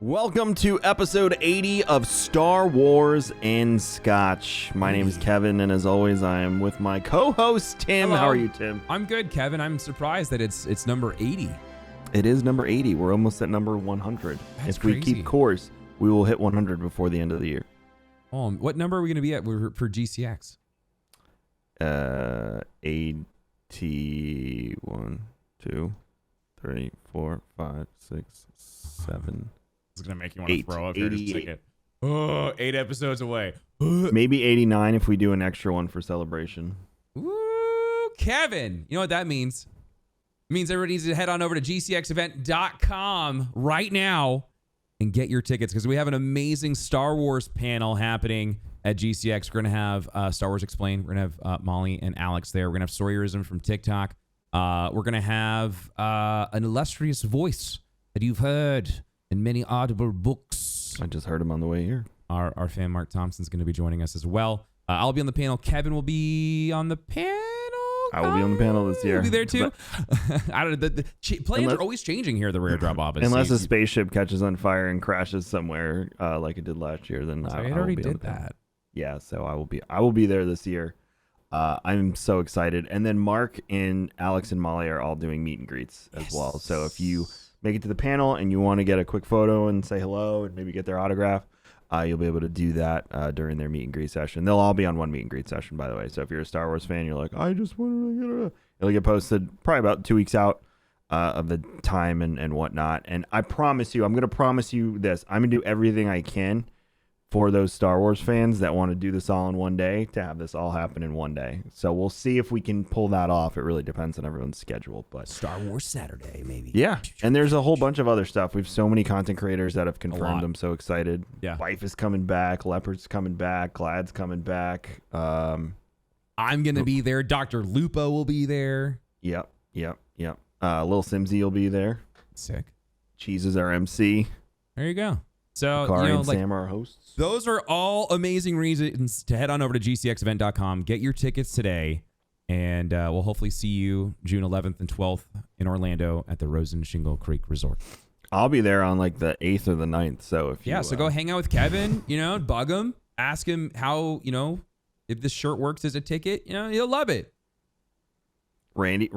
Welcome to episode 80 of Star Wars and Scotch. My name is Kevin, and as always, I am with my co-host, Tim. Hello. How are you, Tim? I'm good, Kevin. I'm surprised that it's number 80. It is number 80. We're almost at number 100. That's if we crazy. keep course, we will hit 100 before the end of the year. What number are we going to be at for GCX? 80, 1, 2, 3, 4, 5, 6, 7. It's going to make you want to 8, throw up here. Just 88. take it. Oh, 8 episodes away. Maybe 89 if we do an extra one for celebration. Ooh, Kevin. You know what that means? It means everybody needs to head on over to gcxevent.com right now and get your tickets because we have an amazing Star Wars panel happening at GCX. We're going to have Star Wars Explained. We're going to have Molly and Alex there. We're going to have Sawyerism from TikTok. We're going to have an illustrious voice that you've heard in many audible books. I just heard him on the way here. Our fan Mark Thompson's going to be joining us as well. I'll be on the panel. Kevin will be on the panel. I will be on the panel this year. You'll be there too. I don't know. The plans are always changing here at the Rare Drop office. Unless a spaceship catches on fire and crashes somewhere like it did last year, then I already will be on did the panel. that. Yeah, so I will be there this year. I'm so excited. And then Mark and Alex and Molly are all doing meet and greets as well. So if you make it to the panel and you want to get a quick photo and say hello and maybe get their autograph, you'll be able to do that during their meet and greet session. They'll all be on one meet and greet session, by the way. So if you're a Star Wars fan, you're like, I just want to get it. It'll get posted probably about 2 weeks out of the time and whatnot. And I promise you, I'm going to promise you this. I'm going to do everything I can for those Star Wars fans that want to do this all in one day to have this all happen in one day. So we'll see if we can pull that off. It really depends on everyone's schedule. But Star Wars Saturday, maybe. yeah, and there's a whole bunch of other stuff. We have so many content creators that have confirmed. lot. I'm so excited. Yeah. Bife is coming back. Leopard's coming back. Glad's coming back. I'm going to be there. Dr. Lupo will be there. Yep. Lil Simsy will be there. Sick. Cheese is our MC. There you go. So, Kari and Sam are our hosts. those are all amazing reasons to head on over to gcxevent.com. Get your tickets today, and we'll hopefully see you June 11th and 12th in Orlando at the Rosen Shingle Creek Resort. I'll be there on like the 8th or the 9th. So if you, So go hang out with Kevin, bug him, ask him how, if this shirt works as a ticket, he'll love it. Randy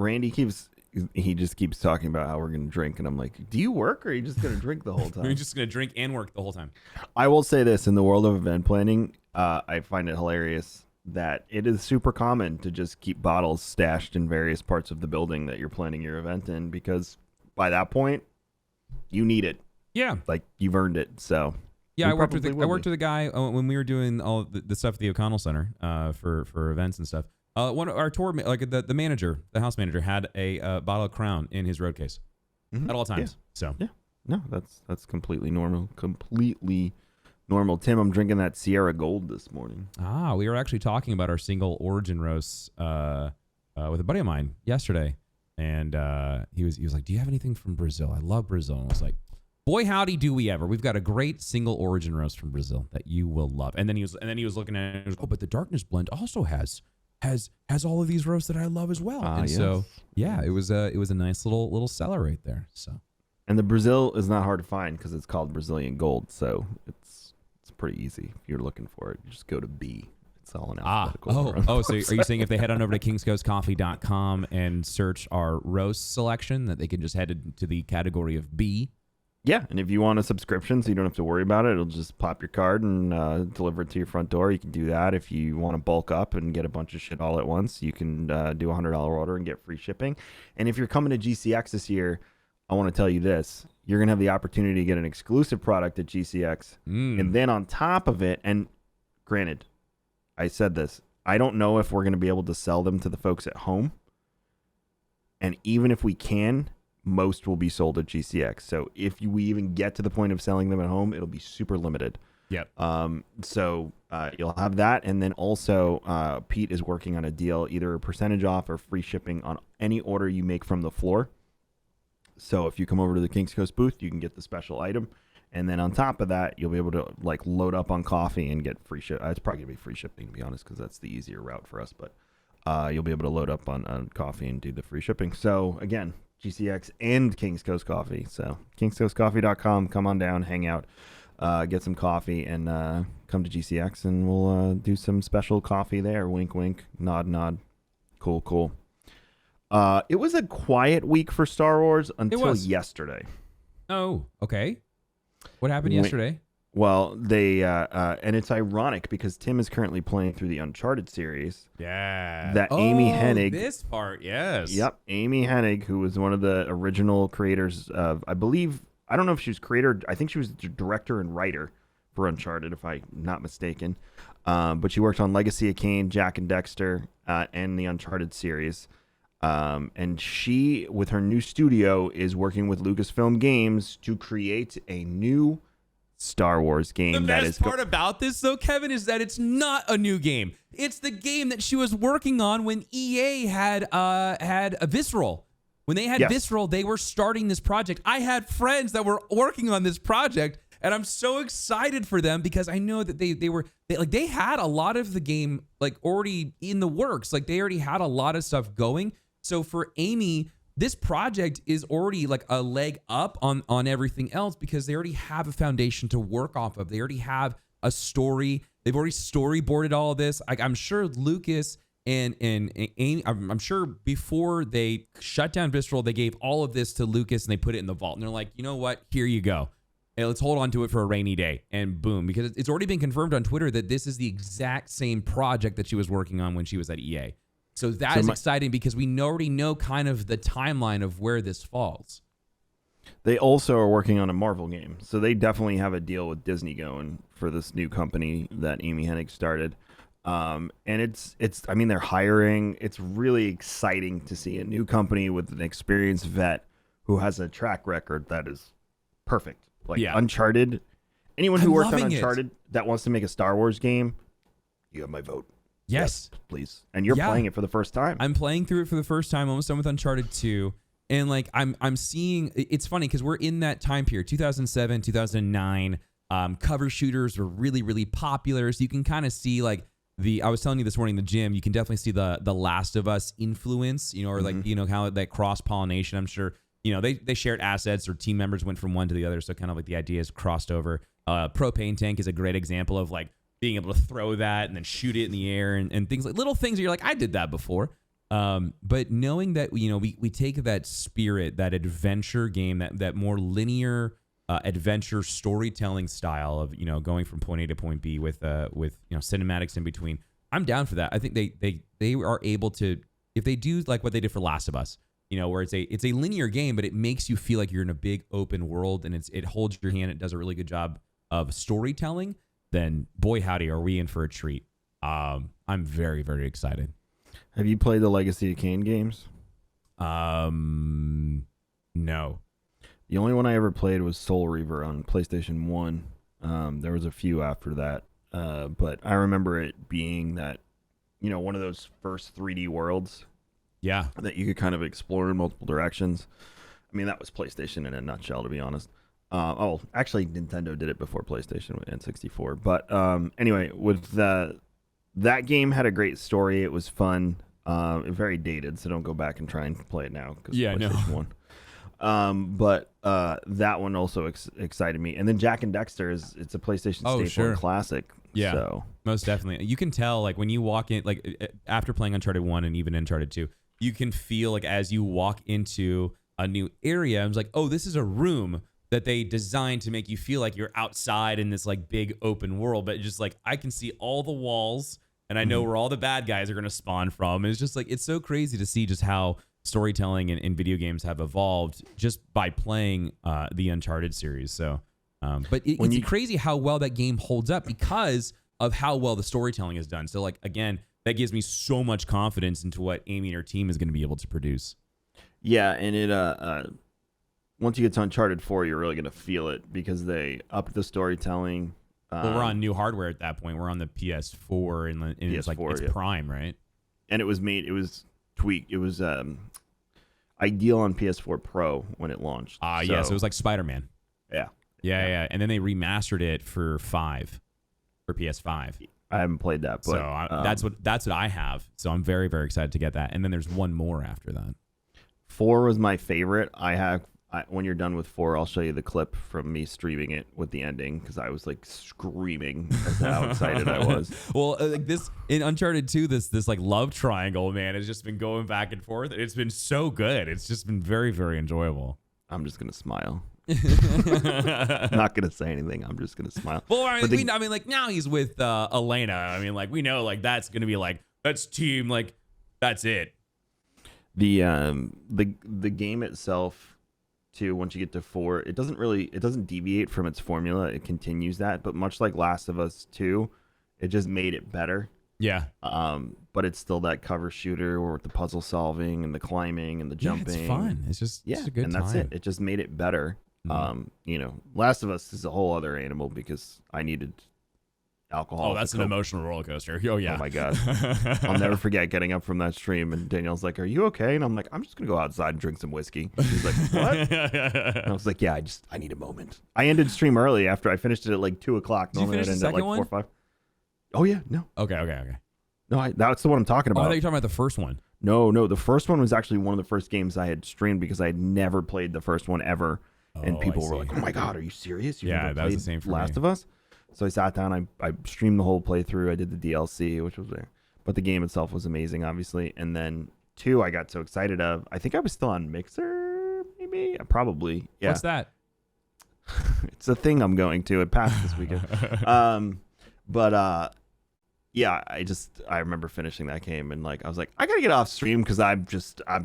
just keeps talking about how we're going to drink. And I'm like, do you work or are you just going to drink the whole time? We're just going to drink and work the whole time. I will say this, in the world of event planning, I find it hilarious that it is super common to just keep bottles stashed in various parts of the building that you're planning your event in, because by that point, you need it. Yeah. Like, you've earned it. So yeah, I worked with probably will be. a guy when we were doing all the stuff at the O'Connell Center for events and stuff. One of our tour, like the manager, the house manager, had a bottle of Crown in his road case at all times. So yeah, no, that's completely normal. Completely normal. Tim, I'm drinking that Sierra Gold this morning. we were actually talking about our single origin roasts with a buddy of mine yesterday, and he was like, "Do you have anything from Brazil? I love Brazil." And I was like, "Boy, howdy, do we ever! We've got a great single origin roast from Brazil that you will love." And then he was looking at it. And he was, "Oh, but the Darkness Blend also has all of these roasts that I love as well." And yes. so, yeah, it was a nice little seller right there. So, And the Brazil is not hard to find because it's called Brazilian Gold, so it's pretty easy. If you're looking for it, you just go to B. It's all in alphabetical order. So are you saying if they head on over to kingscoastcoffee.com and search our roast selection, that they can just head to the category of B? Yeah, and if you want a subscription so you don't have to worry about it, it'll just pop your card and deliver it to your front door. You can do that. If you want to bulk up and get a bunch of shit all at once, you can do a $100 order and get free shipping. And if you're coming to GCX this year, I want to tell you this. You're going to have the opportunity to get an exclusive product at GCX. And then on top of it, and granted, I said this, I don't know if we're going to be able to sell them to the folks at home. And even if we can, most will be sold at GCX. So if we even get to the point of selling them at home, it'll be super limited. Yep. So you'll have that. And then also Pete is working on a deal, either a percentage off or free shipping on any order you make from the floor. So if you come over to the Kings Coast booth, you can get the special item. And then on top of that, you'll be able to like load up on coffee and get free ship. It's probably going to be free shipping, to be honest, because that's the easier route for us. But you'll be able to load up on coffee and do the free shipping. So again, GCX and Kings Coast Coffee. So kingscoastcoffee.com. Come on down, hang out, get some coffee, and come to GCX, and we'll do some special coffee there. Wink, wink, nod, nod. Cool, cool. It was a quiet week for Star Wars until yesterday. Oh, okay. What happened yesterday? Well, they and it's ironic because Tim is currently playing through the Uncharted series. Yeah. That Amy Hennig. This part, yes. Yep, Amy Hennig, who was one of the original creators of, I believe, I don't know if she was creator. I think she was the director and writer for Uncharted, if I'm not mistaken. But she worked on Legacy of Kain, Jack and Dexter, and the Uncharted series. And she, with her new studio, is working with Lucasfilm Games to create a new Star Wars game. The best part about this, though, Kevin, is that it's not a new game. It's the game that she was working on when EA had a Visceral. When they had Visceral, they were starting this project. I had friends that were working on this project, and I'm so excited for them because I know that they had a lot of the game like already in the works. Like they already had a lot of stuff going. So for Amy, this project is already like a leg up on everything else because they already have a foundation to work off of. They already have a story. They've already storyboarded all of this. I'm sure Lucas and Amy, I'm sure before they shut down Visceral, they gave all of this to Lucas and they put it in the vault. And they're like, you know what? Here you go. And let's hold on to it for a rainy day. And boom, because it's already been confirmed on Twitter that this is the exact same project that she was working on when she was at EA. So that is exciting because we already know kind of the timeline of where this falls. They also are working on a Marvel game. So they definitely have a deal with Disney going for this new company that Amy Hennig started. And it's I mean, they're hiring. It's really exciting to see a new company with an experienced vet who has a track record that is perfect. Like Uncharted. Anyone who worked on Uncharted that wants to make a Star Wars game, you have my vote. Yes, please. And you're playing it for the first time. I'm playing through it for the first time, almost done with Uncharted 2. And like I'm seeing, it's funny because we're in that time period, 2007, 2009. Cover shooters were really, really popular. So you can kind of see like I was telling you this morning in the gym, you can definitely see the Last of Us influence, or like, how that cross-pollination. I'm sure, they shared assets or team members went from one to the other. So kind of like the ideas crossed over. Propane tank is a great example of like being able to throw that and then shoot it in the air and things like little things that you're like, I did that before. But knowing that, we take that spirit, that adventure game, that more linear adventure storytelling style of, going from point A to point B with cinematics in between. I'm down for that. I think they are able to, if they do like what they did for Last of Us, where it's a linear game, but it makes you feel like you're in a big open world and it holds your hand. It does a really good job of storytelling. Then boy howdy, are we in for a treat. I'm very, very excited. Have you played the Legacy of Kain games? No. The only one I ever played was Soul Reaver on PlayStation 1. There was a few after that. But I remember it being that, one of those first 3D worlds. Yeah. That you could kind of explore in multiple directions. I mean, that was PlayStation in a nutshell, to be honest. Actually, Nintendo did it before PlayStation and 64. But anyway, with that game had a great story. It was fun. Very dated, so don't go back and try and play it now. PlayStation 1. But that one also excited me. And then Jack and Dexter it's a PlayStation staple and classic. Yeah, so. Most definitely. You can tell like when you walk in, like after playing Uncharted 1 and even Uncharted 2, you can feel like as you walk into a new area, I was like, oh, this is a room that they designed to make you feel like you're outside in this like big open world, but just like I can see all the walls and I know where all the bad guys are going to spawn from. And it's just like, it's so crazy to see just how storytelling in video games have evolved just by playing the Uncharted series. So, but it's crazy how well that game holds up because of how well the storytelling is done. So like, again, that gives me so much confidence into what Amy and her team is going to be able to produce. Yeah. And it, once you get to Uncharted 4, you're really going to feel it because they upped the storytelling. Well, we're on new hardware at that point. We're on the PS4 and it's like it's prime, right? And it was tweaked. It was ideal on PS4 Pro when it launched. So it was like Spider-Man. Yeah. And then they remastered it for PS5. I haven't played that, but that's what I have. So I'm very, very excited to get that. And then there's one more after that. 4 was my favorite. When you're done with 4, I'll show you the clip from me streaming it with the ending because I was like screaming as to how excited I was. Well, like this in Uncharted 2, this like love triangle, man, has just been going back and forth. It's been so good. It's just been very, very enjoyable. I'm just gonna smile. Not gonna say anything. I'm just gonna smile. Well, I mean, like now he's with Elena. I mean, like we know, like that's gonna be like that's team, like that's it. The game itself. Too, once you get to 4, it doesn't deviate from its formula. It continues that, but much like Last of Us 2, it just made it better. Yeah. But it's still that cover shooter with the puzzle solving and the climbing and the jumping. It's fun. It's just a good and time. That's it. It just made it better. Last of Us is a whole other animal because I needed alcohol. Oh, that's an emotional roller coaster. Oh yeah. Oh my god. I'll never forget getting up from that stream and Danielle's like, "Are you okay?" And I'm like, "I'm just gonna go outside and drink some whiskey." She's like, "What?" And I was like, "Yeah, I need a moment." I ended stream early after I finished it at like 2:00. Did you finish the second one? 4 or 5. Oh yeah, no. Okay. No, that's the one I'm talking Oh, I about. thought you were talking about the first one. No, the first one was actually one of the first games I had streamed because I had never played the first one ever, and people were like, "Oh my god, are you serious? You that was the same for Last me. of Us?" So I sat down, I streamed the whole playthrough. I did the DLC, which was there. But the game itself was amazing, obviously. And then 2, I got so excited of. I think I was still on Mixer, maybe? Probably. Yeah. What's that? It's a thing I'm going to. It passed this weekend. Yeah, I remember finishing that game and like I was like, I gotta get off stream because I'm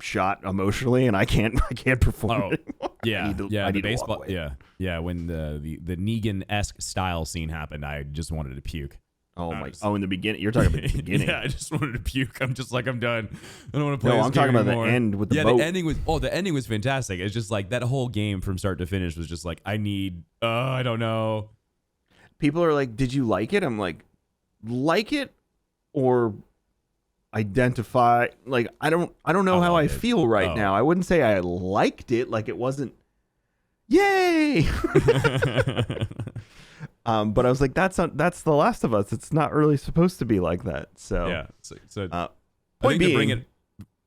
shot emotionally and I can't perform anymore. Yeah, I need the baseball. to walk away. Yeah. When the Negan-esque style scene happened, I just wanted to puke. In the beginning, you're talking about the beginning. Yeah, I just wanted to puke. I'm just like, I'm done. I don't want to play. No, this I'm game talking about anymore. the end with the boat. The ending was fantastic. It's just like that whole game from start to finish was just like, I don't know. People are like, did you like it? I'm like it or identify, like I don't know how I feel right now. I wouldn't say I liked it, like it wasn't yay. But I was like, that's The Last of Us. It's not really supposed to be like that. So yeah. So point being, to bring it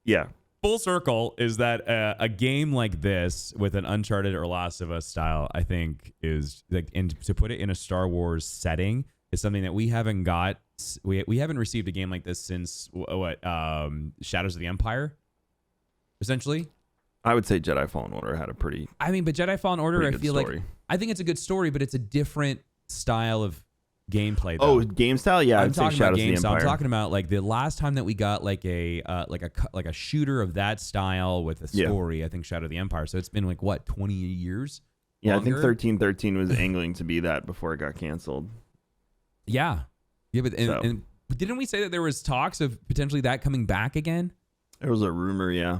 yeah, full circle is that a game like this with an Uncharted or Last of Us style, I think is like, and to put it in a Star Wars setting is something that we haven't got. We haven't received a game like this since Shadows of the Empire, essentially. I would say Jedi Fallen Order had a pretty. I mean, but Jedi Fallen Order, I feel story. like I think it's a good story, but it's a different style of gameplay. Though. Oh, game style, yeah. I'm talking about game style. Empire. I'm talking about like the last time that we got like a shooter of that style with a story. Yeah. I think Shadow of the Empire. So it's been like what 20 years. Yeah, longer? I think 1313 was angling to be that before it got canceled. Yeah, but and didn't we say that there was talks of potentially that coming back again? There was a rumor, yeah,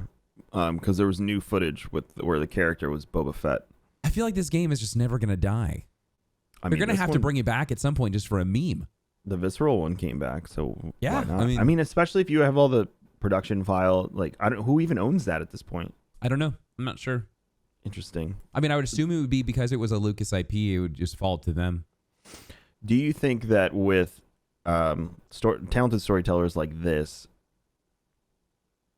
because there was new footage where the character was Boba Fett. I feel like this game is just never gonna die. They're gonna have to bring it back at some point just for a meme. The visceral one came back, so yeah. Why not? I mean, especially if you have all the production file. Like, who even owns that at this point? I don't know. I'm not sure. Interesting. I mean, I would assume it would be because it was a Lucas IP. It would just fall to them. Do you think that with talented storytellers like this,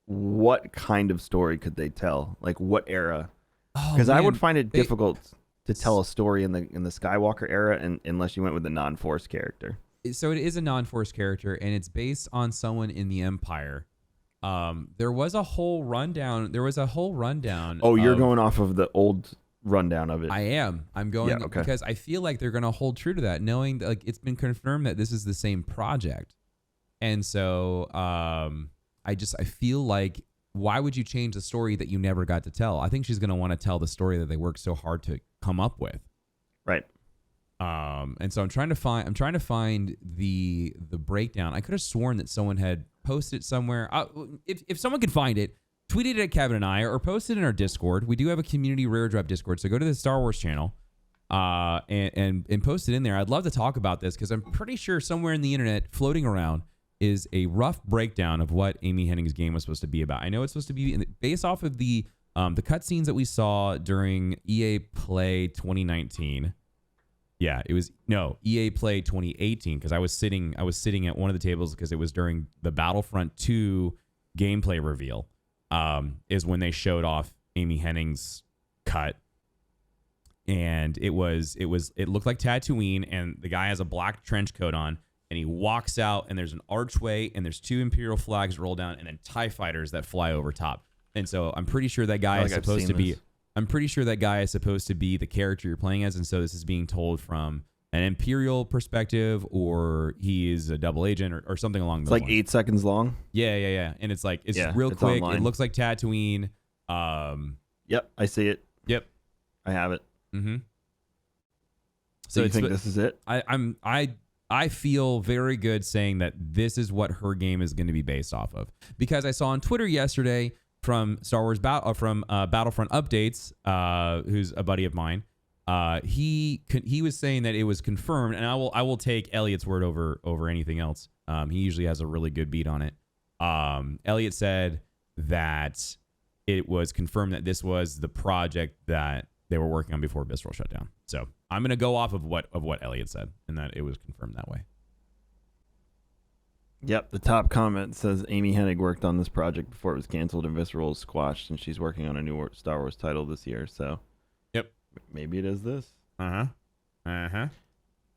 what kind of story could they tell? Like, what era? Because I would find it difficult to tell a story in the Skywalker era, unless you went with a non-Force character. So it is a non-Force character, and it's based on someone in the Empire. There was a whole rundown. Oh, you're going off of the old rundown of it. I am. I'm going because I feel like they're going to hold true to that, knowing that like it's been confirmed that this is the same project, and so I feel like why would you change the story that you never got to tell? I think she's going to want to tell the story that they worked so hard to come up with. Right. And so I'm trying to find the breakdown. I could have sworn that someone had posted somewhere. If someone could find it, tweet it at Kevin and I, or post it in our Discord. We do have a community Rare Drop Discord, so go to the Star Wars channel and post it in there. I'd love to talk about this because I'm pretty sure somewhere in the internet floating around is a rough breakdown of what Amy Hennig's game was supposed to be about. I know it's supposed to be based off of the cutscenes that we saw during EA Play 2019. Yeah, it was EA Play 2018 because I was sitting at one of the tables because it was during the Battlefront 2 gameplay reveal. is when they showed off Amy Hennig's cut. And it looked like Tatooine, and the guy has a black trench coat on, and he walks out, and there's an archway, and there's 2 Imperial flags roll down, and then TIE fighters that fly over top. And so I'm pretty sure that guy is supposed to be. I'm pretty sure that guy is supposed to be the character you're playing as, and so this is being told from an Imperial perspective, or he is a double agent, or something along those lines. It's like 8 seconds long. Yeah. And it's real quick. Online. It looks like Tatooine. Yep, I see it. Yep, I have it. Mm-hmm. So you think this is it? I feel very good saying that this is what her game is going to be based off of, because I saw on Twitter yesterday from Star Wars Battlefront Updates, who's a buddy of mine. He was saying that it was confirmed, and I will take Elliot's word over anything else. He usually has a really good beat on it. Elliot said that it was confirmed that this was the project that they were working on before Visceral shut down. So I'm gonna go off of what Elliot said, and that it was confirmed that way. Yep, the top comment says Amy Hennig worked on this project before it was canceled and Visceral was squashed, and she's working on a new Star Wars title this year. So, yep, maybe it is this. But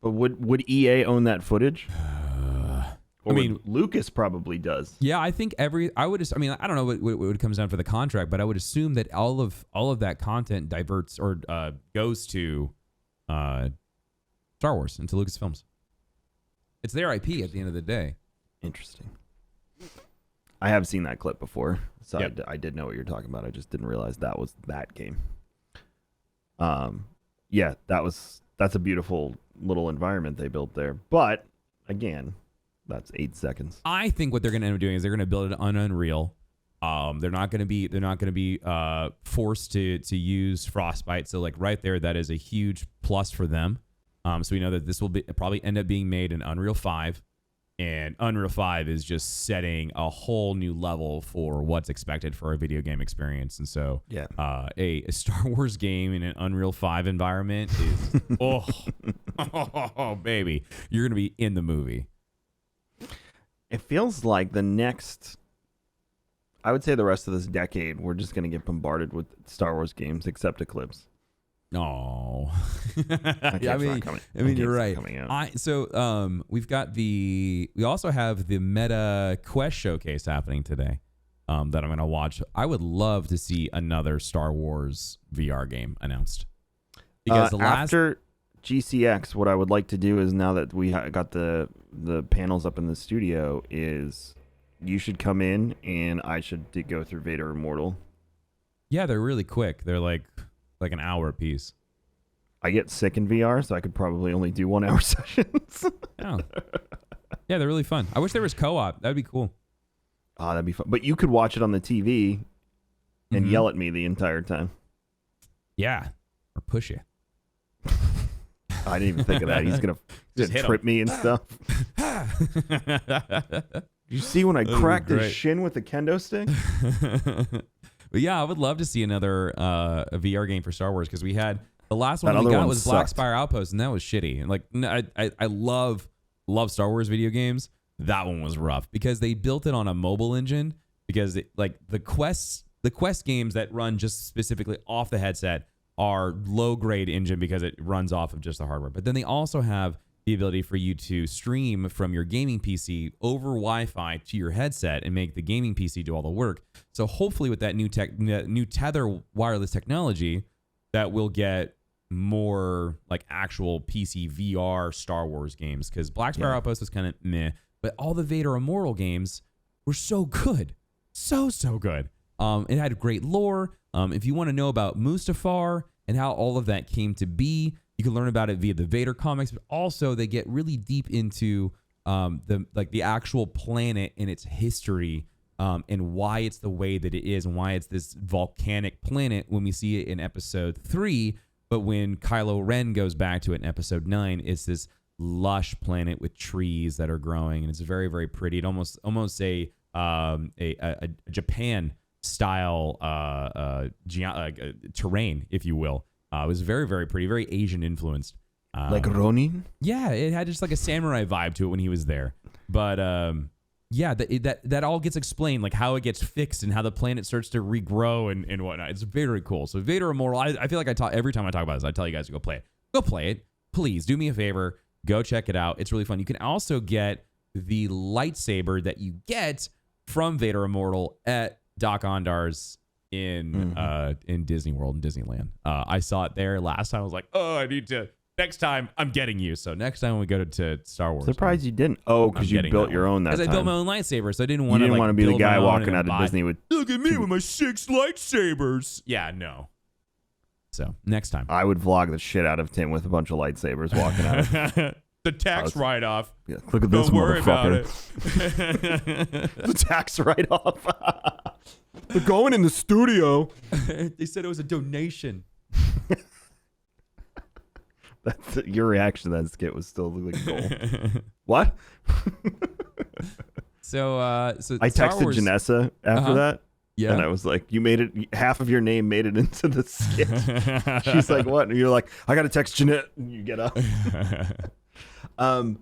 would EA own that footage? I mean, Lucas probably does. Yeah, I think I don't know what it comes down for the contract, but I would assume that all of that content diverts or goes to Star Wars, into Lucasfilms. It's their IP at the end of the day. Interesting. I have seen that clip before, so yep. I did know what you're talking about. I just didn't realize that was that game. Yeah, that's a beautiful little environment they built there. But again, that's 8 seconds. I think what they're going to end up doing is they're going to build it on Unreal. They're not going to be forced to use Frostbite. So like right there, that is a huge plus for them. So we know that this will probably end up being made in Unreal 5. And Unreal 5 is just setting a whole new level for what's expected for a video game experience. And so a Star Wars game in an Unreal 5 environment is, oh, baby, you're going to be in the movie. It feels like I would say the rest of this decade, we're just going to get bombarded with Star Wars games, except Eclipse. Oh, yeah, I mean, you're right. We also have the Meta Quest showcase happening today that I'm going to watch. I would love to see another Star Wars VR game announced. Because after GCX, what I would like to do is, now that we got the panels up in the studio, is you should come in and I should go through Vader Immortal. Yeah, they're really quick. They're like an hour a piece. I get sick in VR, so I could probably only do 1 hour sessions. Oh. Yeah, they're really fun. I wish there was co-op. That'd be cool. Oh, that'd be fun. But you could watch it on the TV and yell at me the entire time. Yeah. Or push you. I didn't even think of that. He's going to trip me and stuff. You see when I cracked his shin with a kendo stick? But yeah, I would love to see another a VR game for Star Wars, because we had the last one we got was sucked. Black Spire Outpost, and that was shitty. And like, I love Star Wars video games. That one was rough because they built it on a mobile engine, because the Quest games that run just specifically off the headset are low grade engine because it runs off of just the hardware. But then they also have the ability for you to stream from your gaming PC over Wi-Fi to your headset and make the gaming PC do all the work. So hopefully with that new Tether wireless technology, that will get more like actual PC VR Star Wars games, because Black Spire Outpost was kind of meh, but all the Vader Immortal games were so good. So good. It had great lore. If you want to know about Mustafar and how all of that came to be, you can learn about it via the Vader comics, but also they get really deep into the actual planet and its history, and why it's the way that it is, and why it's this volcanic planet when we see it in Episode 3. But when Kylo Ren goes back to it in Episode 9, it's this lush planet with trees that are growing, and it's very, very pretty. It almost a Japan style terrain, if you will. It was very, very pretty, very Asian influenced. Like Ronin? Yeah, it had just like a samurai vibe to it when he was there. But yeah, that all gets explained, like how it gets fixed and how the planet starts to regrow and whatnot. It's very cool. So Vader Immortal, I feel like every time I talk about this, I tell you guys to go play it. Go play it. Please do me a favor. Go check it out. It's really fun. You can also get the lightsaber that you get from Vader Immortal at Doc Ondar's in Disney World and Disneyland. I saw it there last time. I was like, oh, I need to. Next time, I'm getting you. So next time when we go to Star Wars. Surprised you didn't. Oh, because you built your own that time. Because I built my own lightsaber, so I didn't want to. You didn't want to be the guy walking out of buy, Disney with. Look at me with my 6 lightsabers. Yeah, no. So next time, I would vlog the shit out of Tim with a bunch of lightsabers walking out. The tax write-off. Yeah, look at this Don't worry about motherfucker. it. The tax write-off. They're going in the studio. They said it was a donation. Your reaction to that skit was still like gold. What? So I texted Janessa after that. Yeah. And I was like, you made it, half of your name made it into the skit. She's like, what? And you're like, I got to text Jeanette. And you get up. The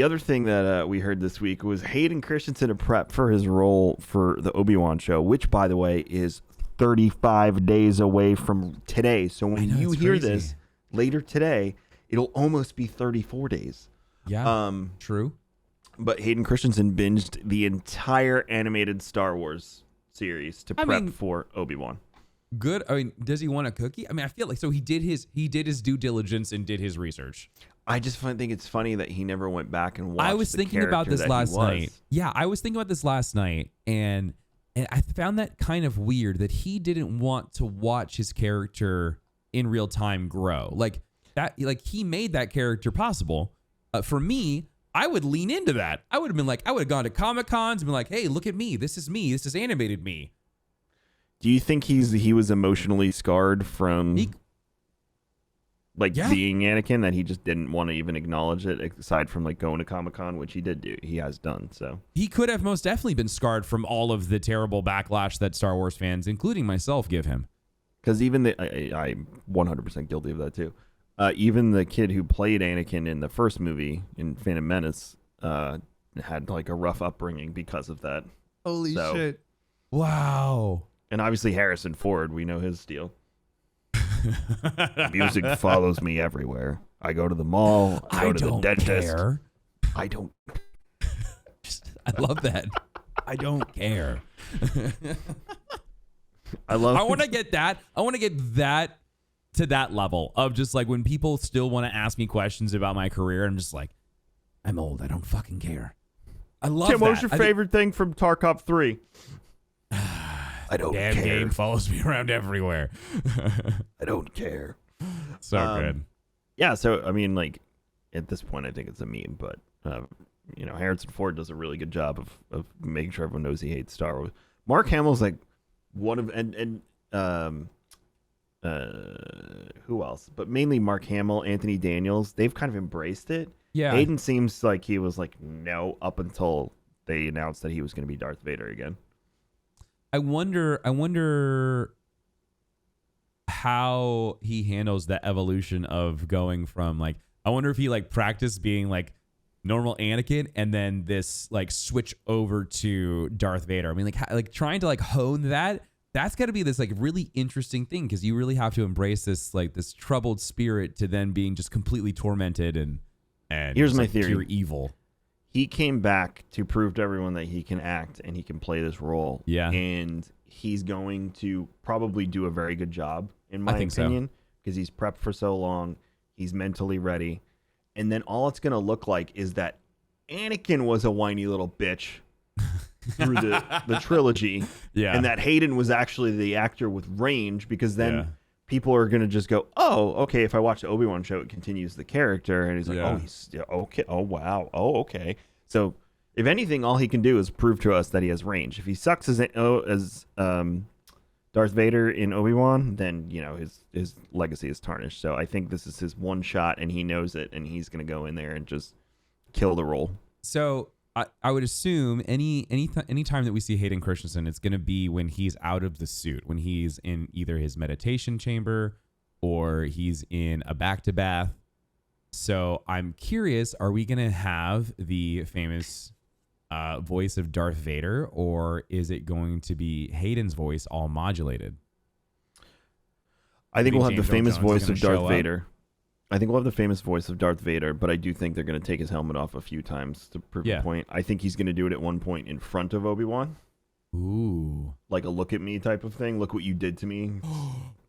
other thing that we heard this week was Hayden Christensen to prep for his role for the Obi-Wan show, which, by the way, is 35 days away from today. So when you hear this later today, it'll almost be 34 days. Yeah, true. But Hayden Christensen binged the entire animated Star Wars series to prep for Obi-Wan. Good. I mean, does he want a cookie? I mean, I feel like so he did his due diligence and did his research. I just think it's funny that he never went back and watched. I was thinking about this last night. Yeah, I was thinking about this last night, and I found that kind of weird that he didn't want to watch his character in real time grow. Like that, like he made that character possible. For me, I would lean into that. I would have been like, I would have gone to Comic-Cons and been like, hey, look at me. This is me. This is animated me. Do you think he was emotionally scarred from being Anakin, that he just didn't want to even acknowledge it, aside from like going to Comic-Con, which he did do. He has done so. He could have most definitely been scarred from all of the terrible backlash that Star Wars fans, including myself, give him. Because even I'm 100% guilty of that too. Even the kid who played Anakin in the first movie in Phantom Menace had like a rough upbringing because of that. Holy shit! Wow. And obviously Harrison Ford, we know his deal. Music follows me everywhere. I go to the mall. I go to the dentist. Care. I don't. I love that. I don't care. I want to get that. I want to get that to that level of just like when people still want to ask me questions about my career. I'm just like, I'm old. I don't fucking care. I love Tim, that. what was your favorite thing from Tarkov 3? I don't care. Damn game follows me around everywhere. I don't care. So good. Yeah, so I mean, like at this point, I think it's a meme, but Harrison Ford does a really good job of making sure everyone knows he hates Star Wars. Mark Hamill's like one of who else? But mainly Mark Hamill, Anthony Daniels. They've kind of embraced it. Yeah. Hayden seems like he was like no up until they announced that he was going to be Darth Vader again. I wonder how he handles that evolution of going from like, I wonder if he like practiced being like normal Anakin and then this like switch over to Darth Vader. I mean, like trying to like hone that's got to be this like really interesting thing, because you really have to embrace this like this troubled spirit to then being just completely tormented and here's my like theory. Pure evil. He came back to prove to everyone that he can act and he can play this role. Yeah. And he's going to probably do a very good job, in my opinion, because he's prepped for so long. He's mentally ready. And then all it's going to look like is that Anakin was a whiny little bitch through the trilogy. Yeah. And that Hayden was actually the actor with range, because then people are going to just go, oh, okay, if I watch the Obi-Wan show, it continues the character. And he's like, oh, he's okay. Oh, wow. Oh, okay. So if anything, all he can do is prove to us that he has range. If he sucks as Darth Vader in Obi-Wan, then, his legacy is tarnished. So I think this is his one shot, and he knows it, and he's going to go in there and just kill the role. So I would assume any time that we see Hayden Christensen, it's going to be when he's out of the suit, when he's in either his meditation chamber or he's in a back-to-bath So I'm curious, are we going to have the famous voice of Darth Vader, or is it going to be Hayden's voice all modulated? I think we'll have the James Earl famous Jones voice gonna of Darth show up? Vader. I think we'll have the famous voice of Darth Vader, but I do think they're going to take his helmet off a few times to prove a point. I think he's going to do it at one point in front of Obi-Wan. Ooh. Like a look at me type of thing. Look what you did to me.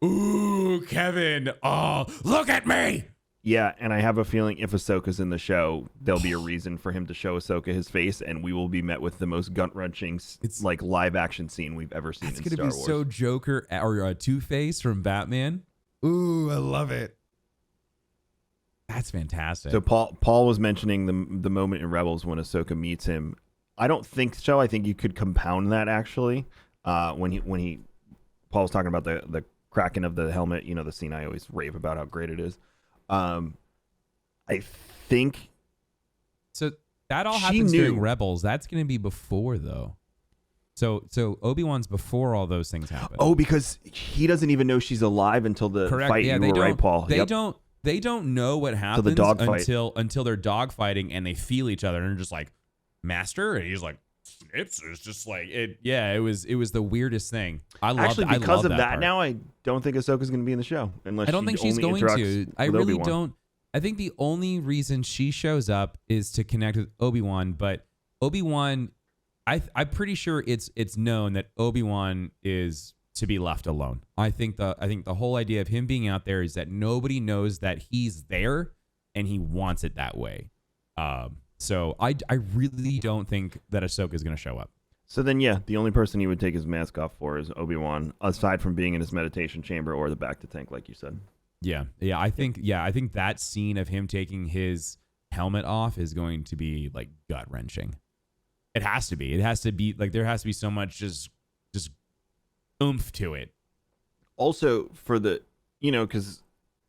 Ooh, Kevin. Oh, look at me. Yeah, and I have a feeling if Ahsoka's in the show, there'll be a reason for him to show Ahsoka his face, and we will be met with the most gut-wrenching like live-action scene we've ever seen in Star Wars. It's going to be so Joker or Two-Face from Batman. Ooh, I love it. That's fantastic. So Paul was mentioning the moment in Rebels when Ahsoka meets him. I don't think so. I think you could compound that actually. When Paul was talking about the cracking of the helmet, you know, the scene I always rave about how great it is. I think so. That all happens during Rebels. That's going to be before though. So Obi-Wan's before all those things happen. Oh, because he doesn't even know she's alive until the fight. Yeah, you were right, Paul. They don't know what happens until they're dogfighting and they feel each other and they're just like, Master, and he's like, it's just like it. Yeah, it was the weirdest thing. I love actually because of that. Part. Now I don't think Ahsoka's going to be in the show unless I don't think she's going to. I really don't. I think the only reason she shows up is to connect with Obi-Wan, but Obi-Wan, I'm pretty sure it's known that Obi-Wan is to be left alone. I think the whole idea of him being out there is that nobody knows that he's there, and he wants it that way. So I really don't think that Ahsoka is going to show up. So then, yeah, the only person he would take his mask off for is Obi-Wan, aside from being in his meditation chamber or the back to tank, like you said. Yeah. I think that scene of him taking his helmet off is going to be like gut wrenching. It has to be. It has to be like there has to be so much just oomph to it. Also, for the because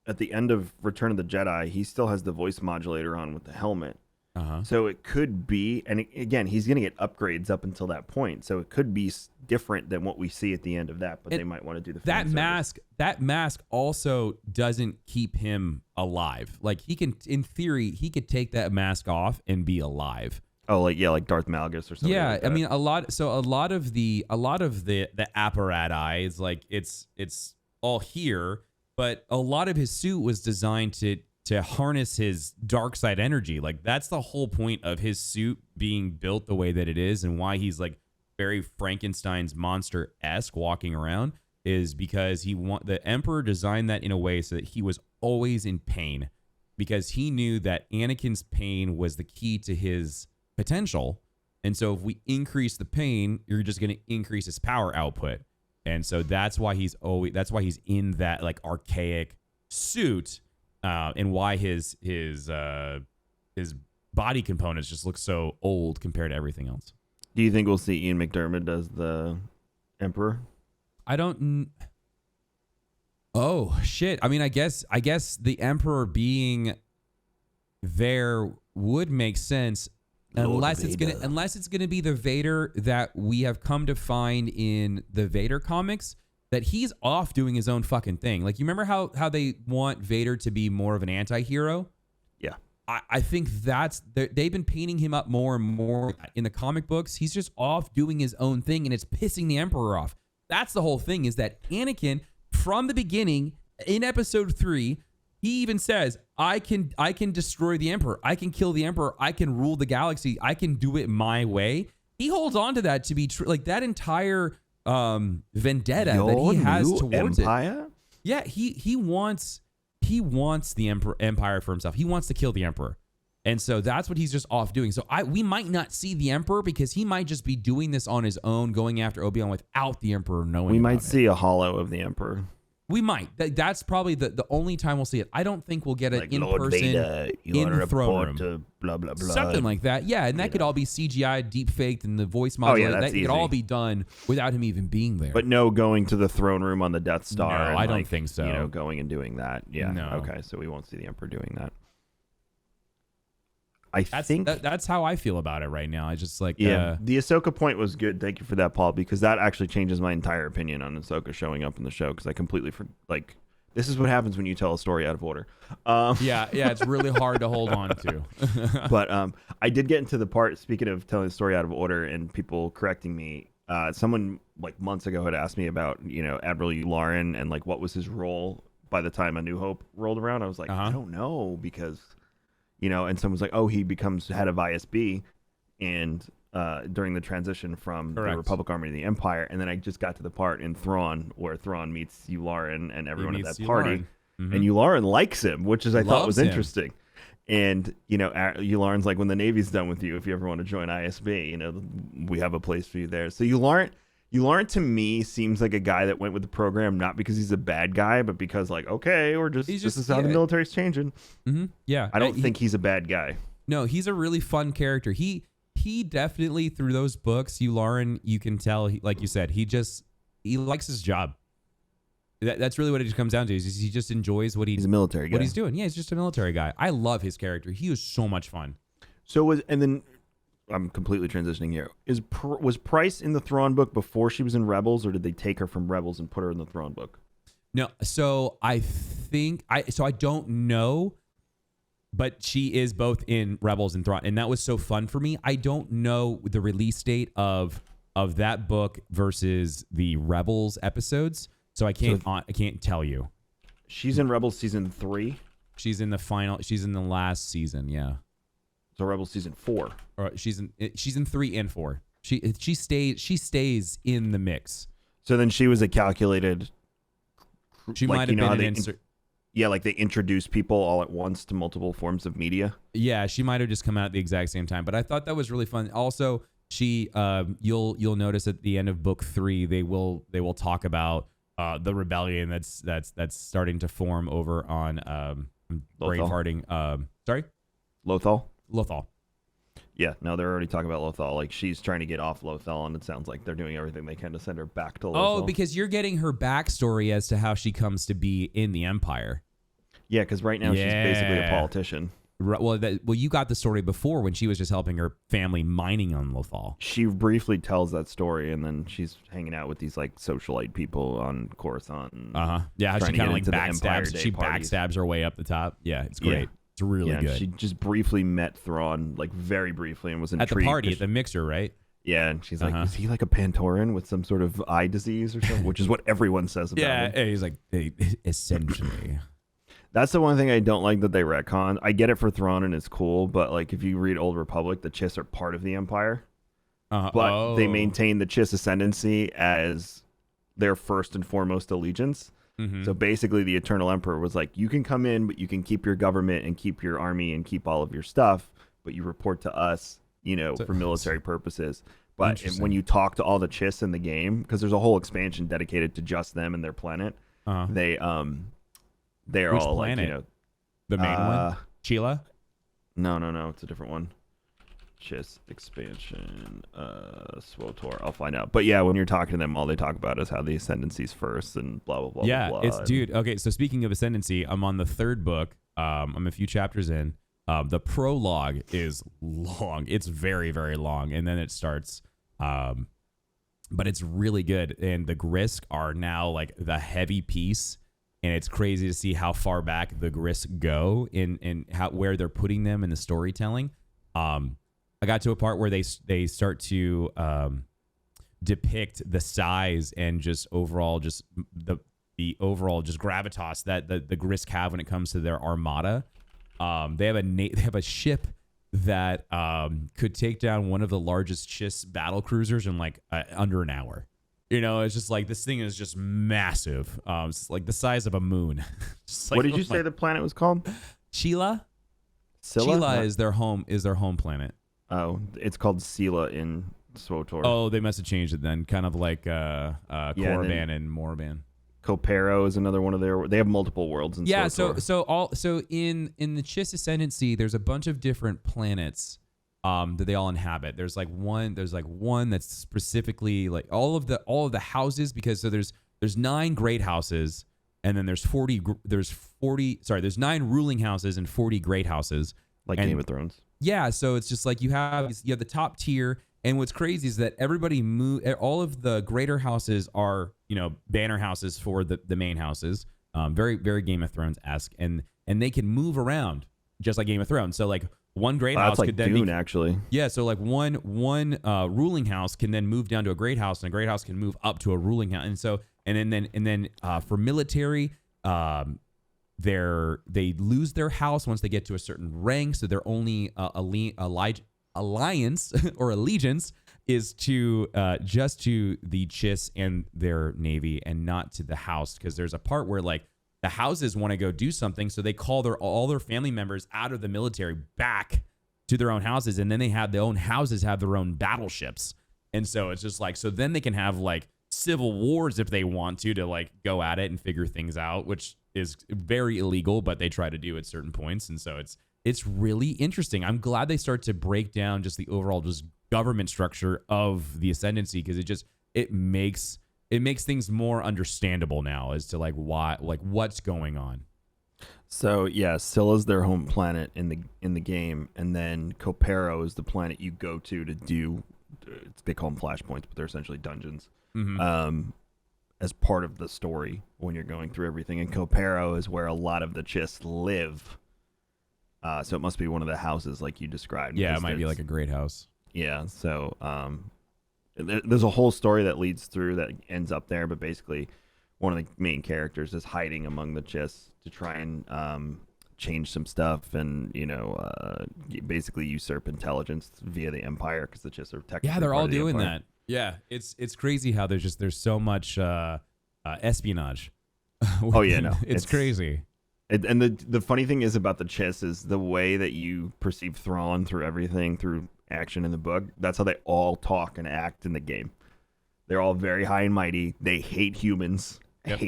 at the end of Return of the Jedi, he still has the voice modulator on with the helmet. So it could be, and again, he's going to get upgrades up until that point. So it could be different than what we see at the end of that, but they might want to do the that mask. That mask also doesn't keep him alive. Like he can, in theory, he could take that mask off and be alive. Oh, like Darth Malgus or something. Yeah, like that. I mean, a lot of the apparatus, like it's all here, but a lot of his suit was designed to harness his dark side energy. Like that's the whole point of his suit being built the way that it is, and why he's like very Frankenstein's monster-esque walking around, is because the Emperor designed that in a way so that he was always in pain, because he knew that Anakin's pain was the key to his potential. And so if we increase the pain, you're just going to increase his power output. And so that's why he's in that like archaic suit. And why his body components just look so old compared to everything else. Do you think we'll see Ian McDiarmid as the Emperor? I don't. Oh shit! I mean, I guess the Emperor being there would make sense, unless it's gonna be the Vader that we have come to find in the Vader comics. That he's off doing his own fucking thing. Like, you remember how they want Vader to be more of an anti-hero? Yeah. I think they've been painting him up more and more in the comic books. He's just off doing his own thing, and it's pissing the Emperor off. That's the whole thing, is that Anakin, from the beginning, in episode 3, he even says, I can destroy the Emperor. I can kill the Emperor. I can rule the galaxy. I can do it my way. He holds on to that to be true. Like, that entire vendetta that he has towards empire? It. Yeah, he wants the empire for himself. He wants to kill the Emperor. And so that's what he's just off doing. So we might not see the Emperor, because he might just be doing this on his own, going after Obi-Wan without the Emperor knowing. We might see a hollow of the Emperor. We might. That's probably the only time we'll see it. I don't think we'll get it in Lord person Vader, in the throne room. To blah, blah, blah. Something like that. Yeah, and that could all be CGI, deep faked, and the voice modulator. That could all be done without him even being there. But no going to the throne room on the Death Star. No, and I don't think so. Going and doing that. Yeah. No. Okay, so we won't see the Emperor doing that. That's how I feel about it right now. I just like the Ahsoka point was good. Thank you for that, Paul, because that actually changes my entire opinion on Ahsoka showing up in the show, because I completely This is what happens when you tell a story out of order. Yeah, it's really hard to hold on to. But I did get into the part, speaking of telling the story out of order and people correcting me, someone like months ago had asked me about, Admiral Yularen and like what was his role by the time A New Hope rolled around. I was like, I don't know, because, and someone's like, oh, he becomes head of ISB and during the transition from the Republic Army to the Empire. And then I just got to the part in Thrawn where Thrawn meets Yularen and everyone at that party. Mm-hmm. And Yularen likes him, which is I thought was interesting. And, Yularen's like, when the Navy's done with you, if you ever want to join ISB, we have a place for you there. So Yularen to me seems like a guy that went with the program, not because he's a bad guy, but because like, okay, this is how the military's changing. Mm-hmm. Yeah. I don't think he's a bad guy. No, he's a really fun character. He definitely, through those books, Yularen, you can tell, like you said, he likes his job. That's really what it just comes down to. Is he just enjoys he's a military guy. What he's doing. Yeah, he's just a military guy. I love his character. He was so much fun. And then I'm completely transitioning here. Was Price in the Thrawn book before she was in Rebels, or did they take her from Rebels and put her in the Thrawn book? No, so I don't know, but she is both in Rebels and Thrawn, and that was so fun for me. I don't know the release date of that book versus the Rebels episodes. So I can't tell you. She's in Rebels season 3. She's in the last season, yeah. So Rebels season 4. Or she's in 3 and 4. She stays in the mix. So then she was a calculated. She might have been an insert. Yeah, like they introduce people all at once to multiple forms of media. Yeah, she might have just come out at the exact same time. But I thought that was really fun. Also, you'll notice at the end of book 3, they will talk about the rebellion that's starting to form over on brainfarting. Sorry, Lothal. Yeah, no, they're already talking about Lothal. Like she's trying to get off Lothal, and it sounds like they're doing everything they can to send her back to Lothal. Oh, because you're getting her backstory as to how she comes to be in the Empire. Yeah, because right now she's basically a politician. Well, you got the story before when she was just helping her family mining on Lothal. She briefly tells that story, and then she's hanging out with these like socialite people on Coruscant. Yeah, how she kind of like backstabs. She backstabs her way up the top. Yeah, it's great. Yeah. It's really good. She just briefly met Thrawn, like very briefly, and was intrigued. At the party, at the mixer, right? Yeah, and she's like, is he like a Pantoran with some sort of eye disease or something? Which is what everyone says about him. Yeah, he's like, essentially. That's the one thing I don't like that they retcon. I get it for Thrawn and it's cool, but like if you read Old Republic, the Chiss are part of the Empire. But they maintain the Chiss Ascendency as their first and foremost allegiance. Mm-hmm. So basically the Eternal Emperor was like, you can come in, but you can keep your government and keep your army and keep all of your stuff, but you report to us, for military purposes. But when you talk to all the Chiss in the game, because there's a whole expansion dedicated to just them and their planet, they're Which all planet? like, the main one? Chila? No, it's a different one. Chiss expansion, SWTOR. I'll find out. But yeah, when you're talking to them, all they talk about is how the Ascendancy's first and blah, blah, blah, yeah, blah. Yeah, dude. Okay, so speaking of Ascendancy, I'm on the 3rd book. I'm a few chapters in. The prologue is long. It's very, very long. And then it starts. But it's really good. And the Grisk are now like the heavy piece. And it's crazy to see how far back the Grisk go in where they're putting them in the storytelling. I got to a part where they start to depict the size and just overall just the overall just gravitas that the Grisk have when it comes to their armada. They have a ship that could take down one of the largest Chiss battle cruisers in like under an hour. It's just like this thing is just massive. It's like the size of a moon. Like, what did you say the planet was called? Chila. Scylla is their home planet. Oh, it's called Scylla in SWTOR. Oh, they must have changed it then. Kind of like Korriban and Morban. Kopero is another one of their. They have multiple worlds in SWTOR. So in the Chiss Ascendancy, there's a bunch of different planets that they all inhabit. There's one that's specifically like all of the houses, because there's 9 great houses, and then there's 9 ruling houses and 40 great houses. Like Game of Thrones. Yeah, so it's just like you have the top tier, and what's crazy is that everybody all of the greater houses are, banner houses for the main houses. Very, very Game of Thrones-esque. And they can move around just like Game of Thrones. So like one great house like could then Dune, be, actually. yeah. So like one ruling house can then move down to a great house, and a great house can move up to a ruling house. And so, and then for military, they lose their house once they get to a certain rank. So their only alliance or allegiance is to just to the Chiss and their navy, and not to the house, because there's a part where like the houses want to go do something, so they call all their family members out of the military back to their own houses, and then they have their own houses have their own battleships, and so it's just like, so then they can have like civil wars if they want to like go at it and figure things out, which is very illegal, but they try to do at certain points, and so it's really interesting. I'm glad they start to break down just the overall just government structure of the Ascendancy, because it makes things more understandable now as to like why, like what's going on. So yeah, Scylla's their home planet in the game, and then Kopero is the planet you go to do. They call them flashpoints, but they're essentially dungeons. Mm-hmm. As part of the story when you're going through everything, and Kopero is where a lot of the Chiss live. So it must be one of the houses like you described. Yeah, it might be like a great house. Yeah, so there's a whole story that leads through that ends up there, but basically one of the main characters is hiding among the Chiss to try and change some stuff, and basically usurp intelligence via the Empire, because the Chiss are technically they're all part of the doing Empire. that. Yeah, it's crazy how there's so much espionage. Oh yeah, no, it's crazy. And the funny thing is about the Chiss is the way that you perceive Thrawn through everything, through action in the book. That's how they all talk and act in the game. They're all very high and mighty. They hate humans. Yep.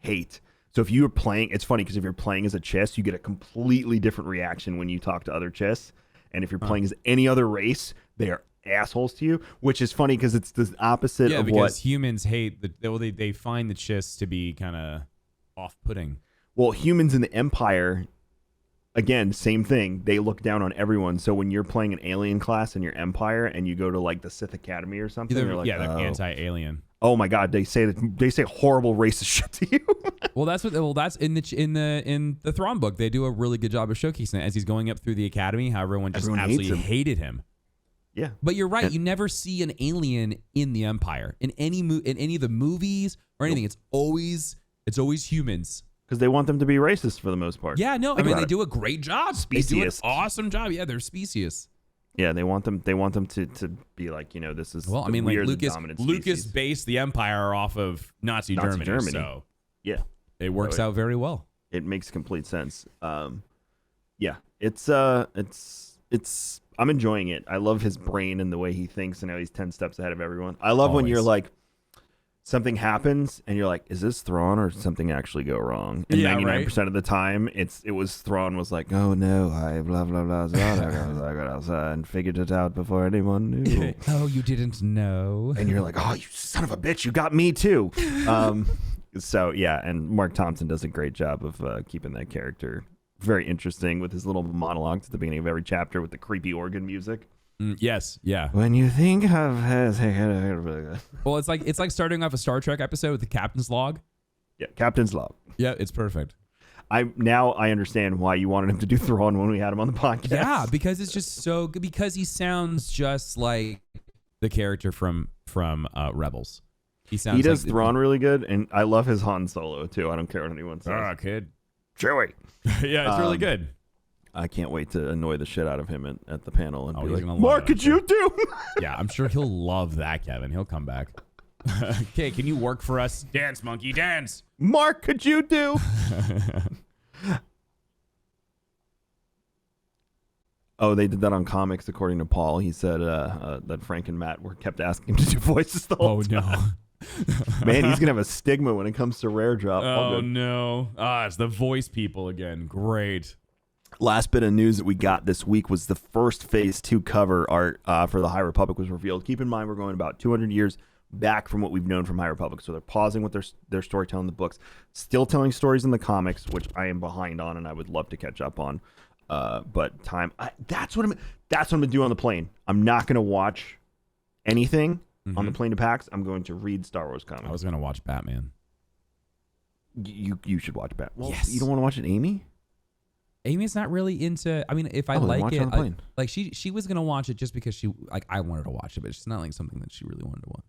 Hate. So if you're playing, it's funny because if you're playing as a Chiss, you get a completely different reaction when you talk to other Chiss. And if you're playing as any other race, they are assholes to you, which is funny because it's the opposite of because humans hate they find the Chiss to be kind of off-putting. Well, humans in the Empire, again, same thing. They look down on everyone. So when you're playing an alien class in your Empire and you go to like the Sith Academy or something, they're like, they're anti-alien. Oh my God, they say horrible racist shit to you. That's in the Thrawn book. They do a really good job of showcasing it as he's going up through the academy, how everyone absolutely hated him. Yeah, but you're right. You never see an alien in the Empire in any of the movies or anything. Nope. It's always humans. Because they want them to be racist for the most part. Yeah, no, they do a great job. Specious. They do an awesome job. Yeah, they're specious. Yeah, they want them to be like, this is like Lucas based the Empire off of Nazi Germany. So yeah, it works out very well. It makes complete sense. Yeah, it's I'm enjoying it. I love his brain and the way he thinks and how he's 10 steps ahead of everyone. I love when you're like, something happens and you're like, is this Thrawn or did something actually go wrong? And 99% of the time it was Thrawn was like, oh no, I blah blah blah I got outside and figured it out before anyone knew. Oh, you didn't know. And you're like, oh, you son of a bitch, you got me too. So yeah, and Mark Thompson does a great job of keeping that character very interesting with his little monologues at the beginning of every chapter with the creepy organ music. Yes, yeah. When you think of well, it's like starting off a Star Trek episode with the Captain's Log. Yeah, Captain's Log. Yeah, it's perfect. I understand why you wanted him to do Thrawn when we had him on the podcast. Yeah, because it's just so good. Because he sounds just like the character from Rebels. He does Thrawn really good, and I love his Han Solo too. I don't care what anyone says. Ah, kid. Chewie. Yeah, it's really good. I can't wait to annoy the shit out of him at the panel and be like, Mark, could you do? Yeah, I'm sure he'll love that, Kevin. He'll come back. Okay, can you work for us? Dance, monkey, dance. Mark, could you do? Oh, they did that on comics, according to Paul. He said that Frank and Matt kept asking him to do voices the whole time. No. Man, he's going to have a stigma when it comes to Rare Drop. Oh, no. It's the voice people again. Great. Last bit of news that we got this week was the first Phase 2 cover art for the High Republic was revealed. Keep in mind, we're going about 200 years back from what we've known from High Republic. So they're pausing with their storytelling in the books, still telling stories in the comics, which I am behind on and I would love to catch up on. But that's what I'm going to do on the plane. I'm not going to watch anything on the plane to PAX. I'm going to read Star Wars comics. I was going to watch Batman. You should watch Bat. Well, Yes. you don't want to watch it, Amy? Amy's not really into. I mean, if I Then like watch it, on the plane. like she was gonna watch it just because I wanted to watch it, but it's not like something that she really wanted to watch.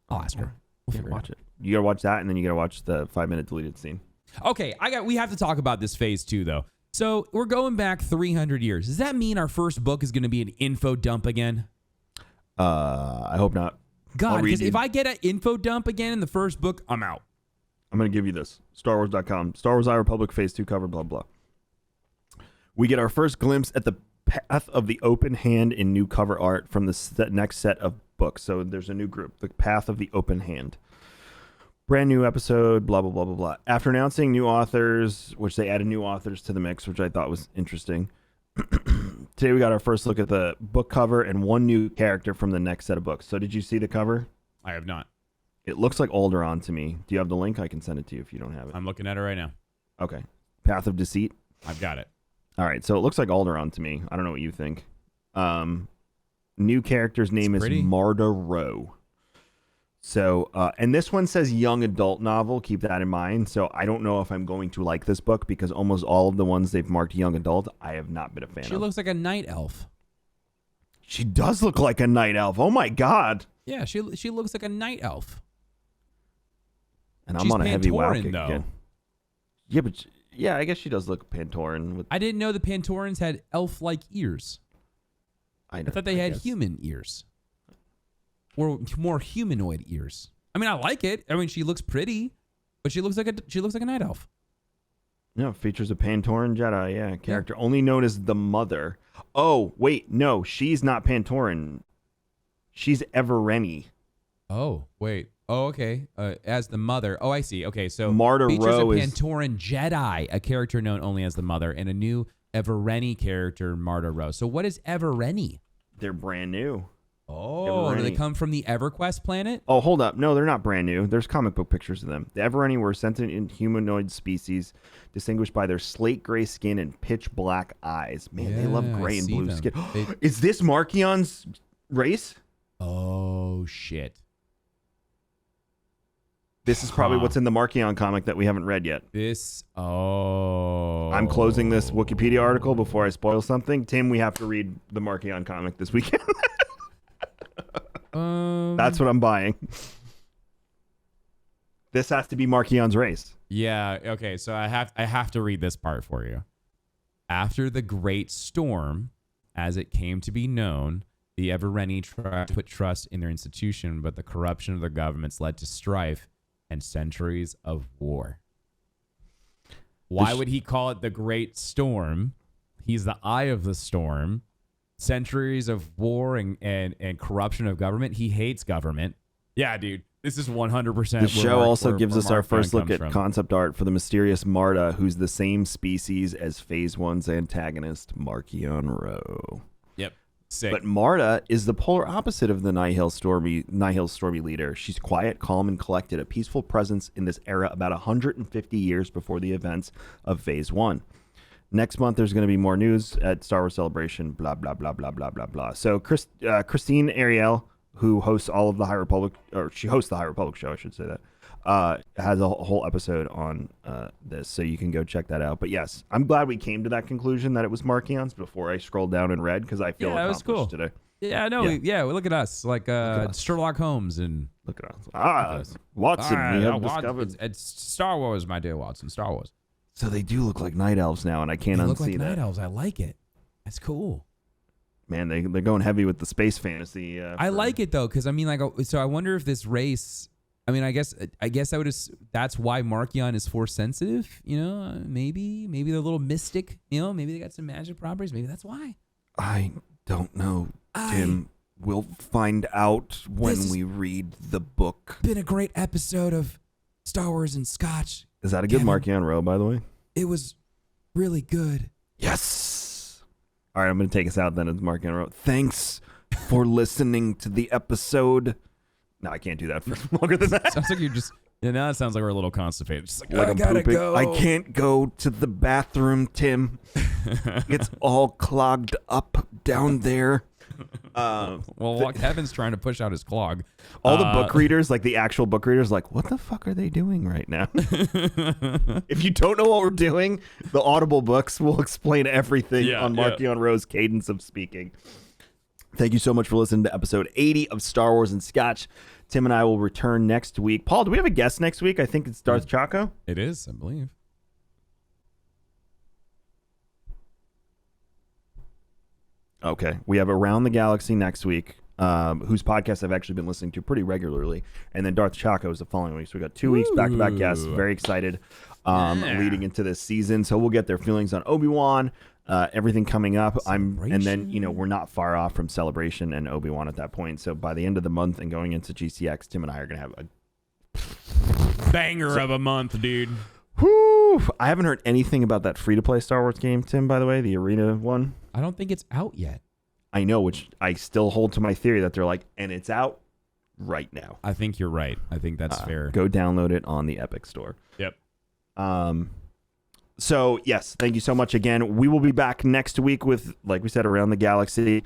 I'll ask her. We'll figure watch it. You gotta watch that, and then you gotta watch the 5-minute deleted scene. Okay, we have to talk about this phase 2 though. So we're going back 300 years. Does that mean our first book is going to be an info dump again? I hope not. God, because if I get an info dump again in the first book, I'm out. I'm gonna give you this. StarWars.com. Star Wars: High Republic Phase 2 cover. Blah blah. We get our first glimpse at the path of the open hand in new cover art from the next set of books. So there's a new group, the Path of the Open Hand. Brand new episode, blah, blah, blah, blah, blah. After announcing new authors, which they added new authors to the mix, which I thought was interesting. Today we got our first look at the book cover and one new character from the next set of books. So did you see the cover? I have not. It looks like Alderaan to me. Do you have the link? I can send it to you if you don't have it. I'm looking at it right now. Okay. Path of Deceit. I've got it. All right. So it looks like Alderaan to me. I don't know what you think. New character's name is Marda Rowe. So, and this one says young adult novel. Keep that in mind. So I don't know if I'm going to like this book because almost all of the ones they've marked young adult, I have not been a fan of. She looks like a night elf. She does look like a night elf. Oh my God. Yeah, she looks like a night elf. And I'm on a heavy wow kick though. again. Yeah, but yeah, I guess she does look Pantoran. I didn't know the Pantorans had elf-like ears. I thought they had human ears. Or more humanoid ears. I mean, I like it. I mean, she looks pretty, but she looks like a night elf. No, features a Pantoran Jedi, yeah, character only known as the Mother. Oh, wait, no, she's not Pantoran. She's Evereni. Oh, wait. Oh, okay. As the Mother. Oh, I see. Okay, so Marda features Rowe a Pantoran Jedi, a character known only as the Mother, and a new Evereni character, Marda Rowe. So what is Evereni? They're brand new. Oh, do they come from the EverQuest planet? Oh, hold up. No, they're not brand new. There's comic book pictures of them. The Evereni were sentient humanoid species distinguished by their slate gray skin and pitch black eyes. Man, they love gray and blue skin. Is this Markion's race? Oh, shit. This is probably what's in the Markion comic that we haven't read yet. I'm closing this Wikipedia article before I spoil something. Tim, we have to read the Markion comic this weekend. That's what I'm buying. This has to be Markion's race. Yeah, okay, so I have to read this part for you. After the Great Storm, as it came to be known, the Evereni tried to put trust in their institution, but the corruption of their governments led to strife and centuries of war. Why would he call it the Great Storm? He's the eye of the storm. Centuries of war and corruption of government. He hates government. Yeah, dude. This is 100%. The show also gives us our first look at concept art for the mysterious Marda, who's the same species as Phase 1's antagonist, Markion Rowe. Yep. Sick. But Marda is the polar opposite of the Nihil's stormy leader. She's quiet, calm, and collected, a peaceful presence in this era about 150 years before the events of Phase 1. Next month, there's going to be more news at Star Wars Celebration, blah, blah, blah, blah, blah, blah, blah. So Christine Ariel, who hosts all of the High Republic, or she hosts the High Republic show, I should say that, has a whole episode on this, so you can go check that out. But yes, I'm glad we came to that conclusion that it was Markion's before I scrolled down and read, because I feel accomplished cool today. Yeah, no, look at us, like Sherlock Holmes and look at us. Watson, we have discovered. It's Star Wars, my dear Watson, Star Wars. So they do look like night elves now, and I can't unsee look like that. Night elves. I like it. That's cool. Man, they're going heavy with the space fantasy. I like it though, because I mean, like, so I wonder if this race. I mean, I guess I would. That's why Markion is force sensitive. You know, maybe they're a little mystic. You know, maybe they got some magic properties. Maybe that's why. I don't know, Tim. We'll find out when we read the book. Been a great episode of Star Wars and Scotch. Is that a good Markion Rowe, by the way? It was really good. Yes. All right, I'm going to take us out then. It's Markion Rowe. Thanks for listening to the episode. No, I can't do that for longer than that. Sounds like you're just. Yeah, now it sounds like we're a little constipated. Just like I'm gotta pooping. Go. I can't go to the bathroom, Tim. It's all clogged up down there. Well, Kevin's trying to push out his clog. All the book readers, like the actual book readers, like, what the fuck are they doing right now? If you don't know what we're doing, the Audible books will explain everything on Markion Rowe's cadence of speaking. Thank you so much for listening to episode 80 of Star Wars and Scotch. Tim and I will return next week. Paul, do we have a guest next week? I think it's Darth Chaco. It is, I believe. Okay. We have Around the Galaxy next week, whose podcast I've actually been listening to pretty regularly. And then Darth Chaco is the following week. So we got 2 weeks back-to-back guests. Very excited leading into this season. So we'll get their feelings on Obi-Wan, everything coming up. And then, we're not far off from Celebration and Obi-Wan at that point. So by the end of the month and going into GCX, Tim and I are going to have a banger of a month, dude. Whew. I haven't heard anything about that free-to-play Star Wars game, Tim, by the way, the Arena one. I don't think it's out yet. I know, which I still hold to my theory that they're like, and it's out right now. I think you're right. I think that's fair. Go download it on the Epic Store. Yep. So, yes, thank you so much again. We will be back next week with, like we said, Around the Galaxy.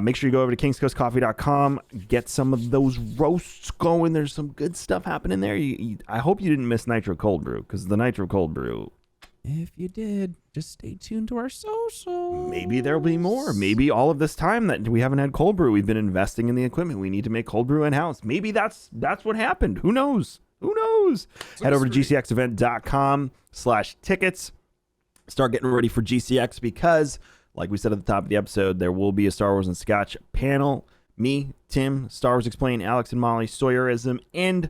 Make sure you go over to kingscoastcoffee.com, get some of those roasts going. There's some good stuff happening there. I hope you didn't miss Nitro Cold Brew, because the Nitro Cold Brew... If you did, just stay tuned to our social. Maybe there'll be more. Maybe all of this time that we haven't had cold brew, we've been investing in the equipment. We need to make cold brew in-house. Maybe that's what happened. Who knows? Head over to gcxevent.com/tickets. Start getting ready for GCX because, like we said at the top of the episode, there will be a Star Wars and Scotch panel. Me, Tim, Star Wars Explained, Alex and Molly, Sawyerism, and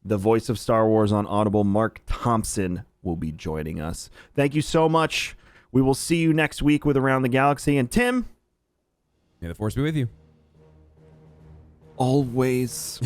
the voice of Star Wars on Audible, Mark Thompson, will be joining us. Thank you so much. We will see you next week with Around the Galaxy. And Tim, may the Force be with you. Always.